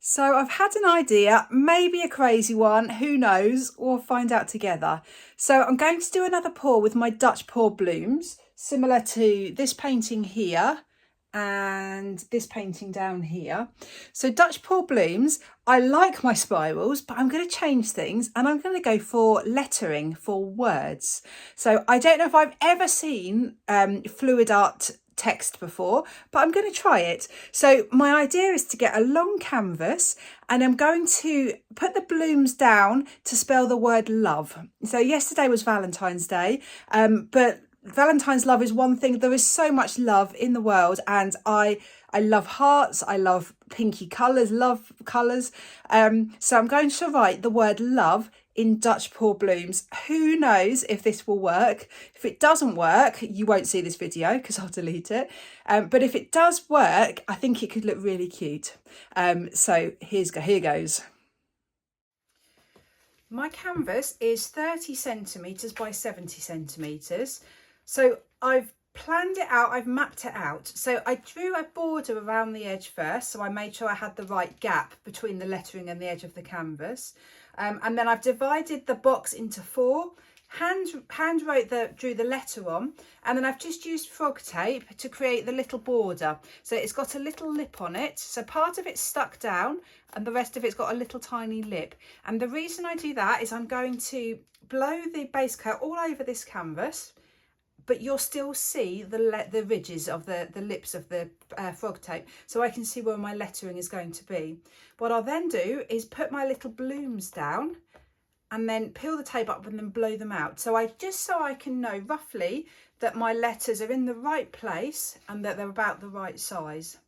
So I've had an idea, maybe a crazy one, who knows, we'll find out together. So I'm going to do another pour with my Dutch pour blooms, similar to this painting here and this painting down here. So Dutch pour blooms, I like my spirals, but I'm going to change things and I'm going to go for lettering for words. So I don't know if I've ever seen fluid art text before, but I'm going to try it. So my idea is to get a long canvas and I'm going to put the blooms down to spell the word love. So yesterday was Valentine's Day, but Valentine's love is one thing. There is so much love in the world, and I love hearts, I love pinky colours, love colours. So I'm going to write the word love in Dutch pour blooms. Who knows if this will work? If it doesn't work, you won't see this video because I'll delete it. But if it does work, I think it could look really cute. So here goes. My canvas is 30 centimetres by 70 centimetres. So I've planned it out, I've mapped it out. So I drew a border around the edge first, so I made sure I had the right gap between the lettering and the edge of the canvas. And then I've divided the box into four, drew the letter on, and then I've just used frog tape to create the little border. So it's got a little lip on it, so part of it's stuck down and the rest of it's got a little tiny lip. And the reason I do that is I'm going to blow the base coat all over this canvas, but you'll still see the ridges of the lips of the frog tape, so I can see where my lettering is going to be. What I'll then do is put my little blooms down and then peel the tape up and then blow them out. So I can know roughly that my letters are in the right place and that they're about the right size.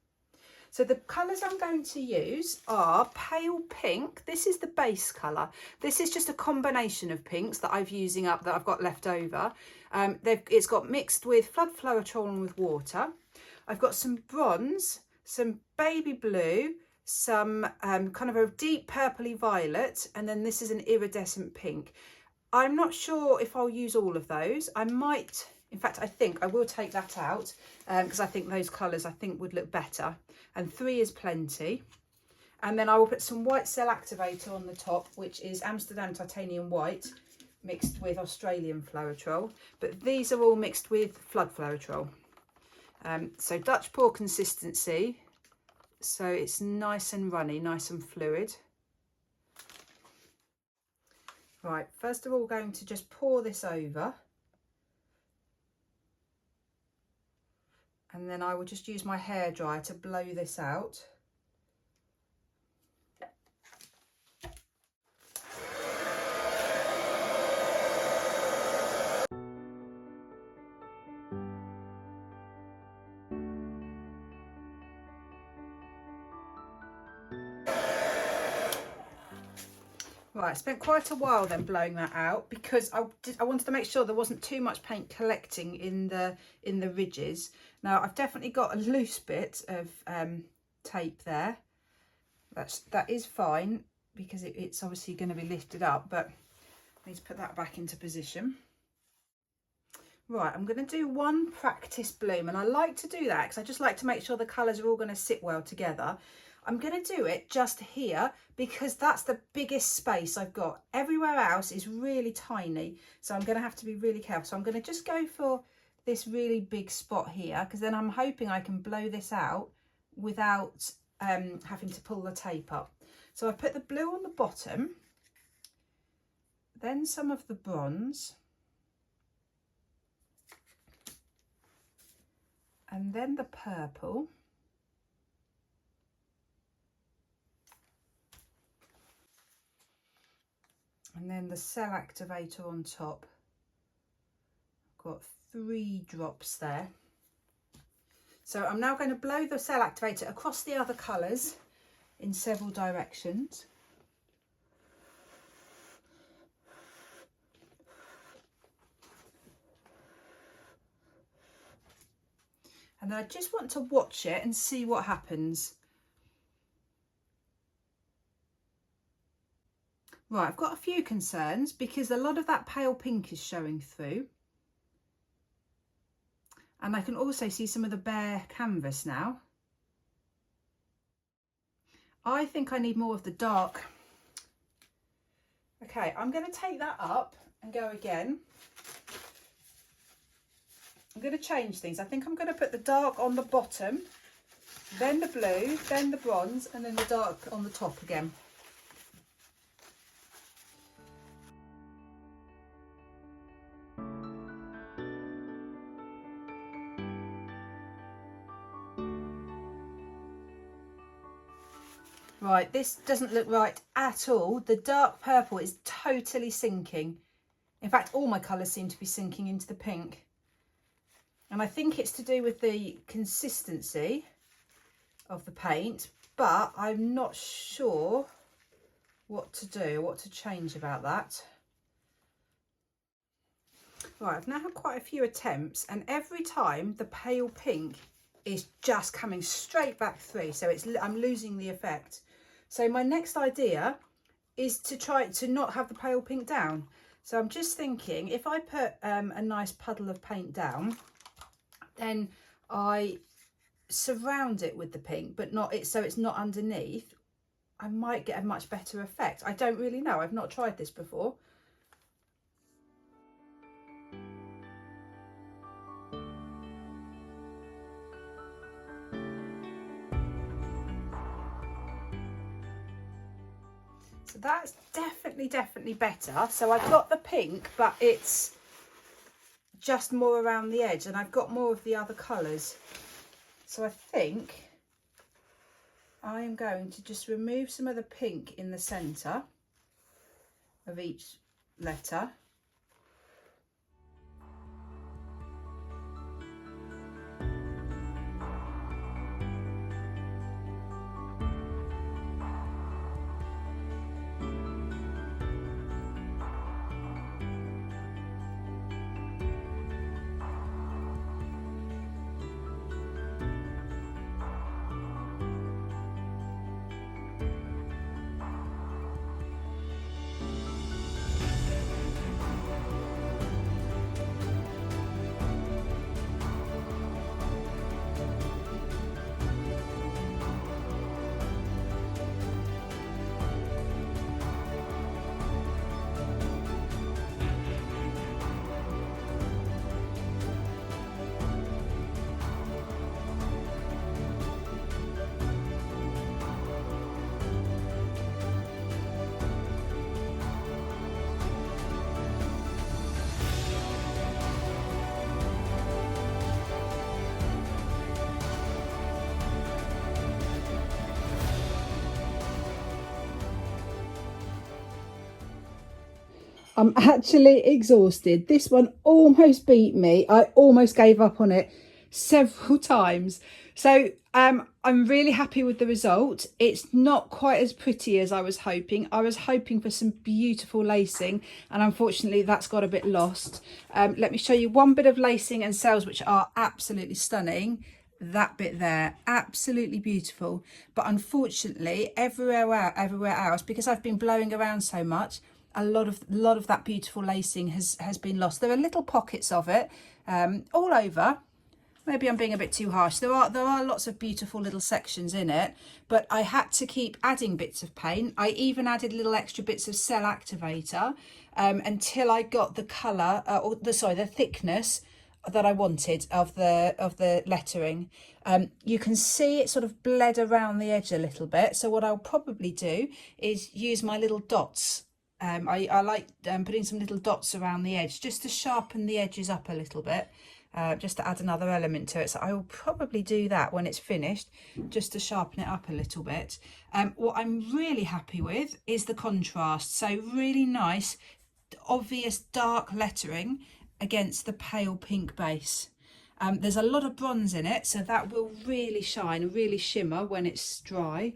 So the colours I'm going to use are pale pink. This is the base colour. This is just a combination of pinks that I've using up that I've got left over. It's got mixed with floetrol and with water. I've got some bronze, some baby blue, some kind of a deep purpley violet, and then this is an iridescent pink. I'm not sure if I'll use all of those. I might, in fact, I think I will take that out because I think those colours would look better. And 3 is plenty. And then I will put some white cell activator on the top, which is Amsterdam titanium white mixed with Australian floetrol. But these are all mixed with floetrol. So Dutch pour consistency. So it's nice and runny, nice and fluid. Right, first of all, we're going to just pour this over. And then I will just use my hairdryer to blow this out. Right, I spent quite a while then blowing that out because I wanted to make sure there wasn't too much paint collecting in the ridges. Now I've definitely got a loose bit of tape there. That is fine because it's obviously going to be lifted up, but I need to put that back into position. Right, I'm going to do one practice bloom, and I like to do that because I just like to make sure the colours are all going to sit well together. I'm going to do it just here because that's the biggest space I've got. Everywhere else is really tiny, so I'm going to have to be really careful. So I'm going to just go for this really big spot here because then I'm hoping I can blow this out without having to pull the tape up. So I've put the blue on the bottom, then some of the bronze, and then the purple. And then the cell activator on top. I've got 3 drops there. So I'm now going to blow the cell activator across the other colours in several directions. And then I just want to watch it and see what happens. Right, I've got a few concerns because a lot of that pale pink is showing through. And I can also see some of the bare canvas now. I think I need more of the dark. Okay, I'm going to take that up and go again. I'm going to change things. I think I'm going to put the dark on the bottom, then the blue, then the bronze, and then the dark on the top again. Right, this doesn't look right at all. The dark purple is totally sinking. In fact, all my colours seem to be sinking into the pink. And I think it's to do with the consistency of the paint, but I'm not sure what to do, what to change about that. Right, I've now had quite a few attempts, and every time the pale pink is just coming straight back through, so I'm losing the effect. So my next idea is to try to not have the pale pink down. So I'm just thinking, if I put a nice puddle of paint down, then I surround it with the pink, but not it so it's not underneath, I might get a much better effect. I don't really know. I've not tried this before. So that's definitely better. So I've got the pink, but it's just more around the edge, and I've got more of the other colours. So I think I am going to just remove some of the pink in the centre of each letter. I'm actually exhausted. This one almost beat me. I almost gave up on it several times. So I'm really happy with the result. It's not quite as pretty as I was hoping. I was hoping for some beautiful lacing, and unfortunately that's got a bit lost. Let me show you one bit of lacing and cells which are absolutely stunning. That bit there, absolutely beautiful. But unfortunately everywhere else, because I've been blowing around so much, a lot of that beautiful lacing has been lost. There are little pockets of it all over. Maybe I'm being a bit too harsh. There are lots of beautiful little sections in it, but I had to keep adding bits of paint. I even added little extra bits of cell activator until I got the colour or the thickness that I wanted of the lettering. You can see it sort of bled around the edge a little bit. So what I'll probably do is use my little dots. I like putting some little dots around the edge just to sharpen the edges up a little bit, just to add another element to it. So I will probably do that when it's finished, just to sharpen it up a little bit. What I'm really happy with is the contrast. So really nice, obvious dark lettering against the pale pink base. There's a lot of bronze in it, so that will really shine and really shimmer when it's dry.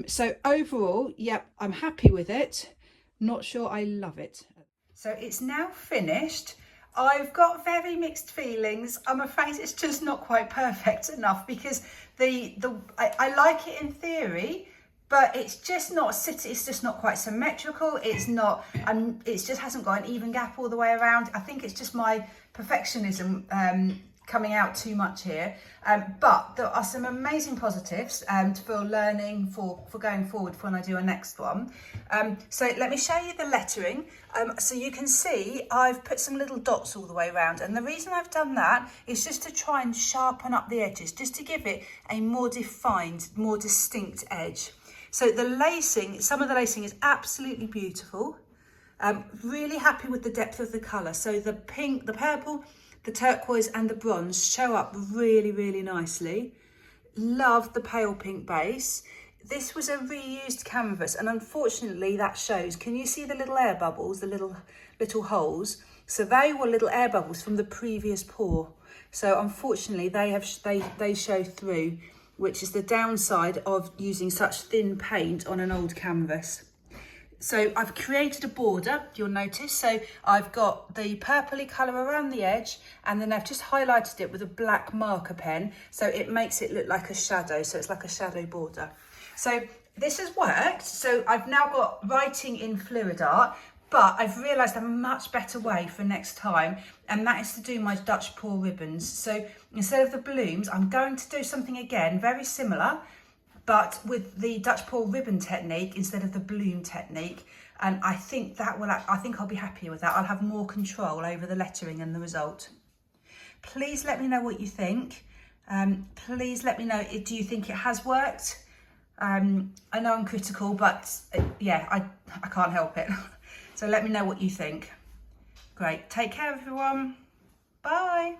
So overall, yep, I'm happy with it. Not sure I love it. So it's now finished. I've got very mixed feelings. I'm afraid it's just not quite perfect enough, because I like it in theory, but it's just not quite symmetrical. It's not, it just hasn't got an even gap all the way around. I think it's just my perfectionism coming out too much here, but there are some amazing positives for learning for going forward for when I do a next one. So let me show you the lettering. So you can see I've put some little dots all the way around, and the reason I've done that is just to try and sharpen up the edges, just to give it a more defined, more distinct edge. So the lacing, some of the lacing is absolutely beautiful. Really happy with the depth of the colour. So the pink, the purple, the turquoise and the bronze show up really, really nicely. Love the pale pink base. This was a reused canvas, and unfortunately that shows. Can you see the little air bubbles, the little holes? So they were little air bubbles from the previous pour. So unfortunately they show through, which is the downside of using such thin paint on an old canvas. So I've created a border, you'll notice. So I've got the purpley colour around the edge, and then I've just highlighted it with a black marker pen, so it makes it look like a shadow, so it's like a shadow border. So this has worked. So I've now got writing in fluid art, but I've realised a much better way for next time, and that is to do my Dutch pour ribbons. So instead of the blooms, I'm going to do something again, very similar, but with the Dutch pour ribbon technique instead of the bloom technique. And I think I'll be happier with that. I'll have more control over the lettering and the result. Please let me know what you think. Please let me know, do you think it has worked? I know I'm critical, but yeah, I can't help it. So let me know what you think. Great, take care everyone. Bye.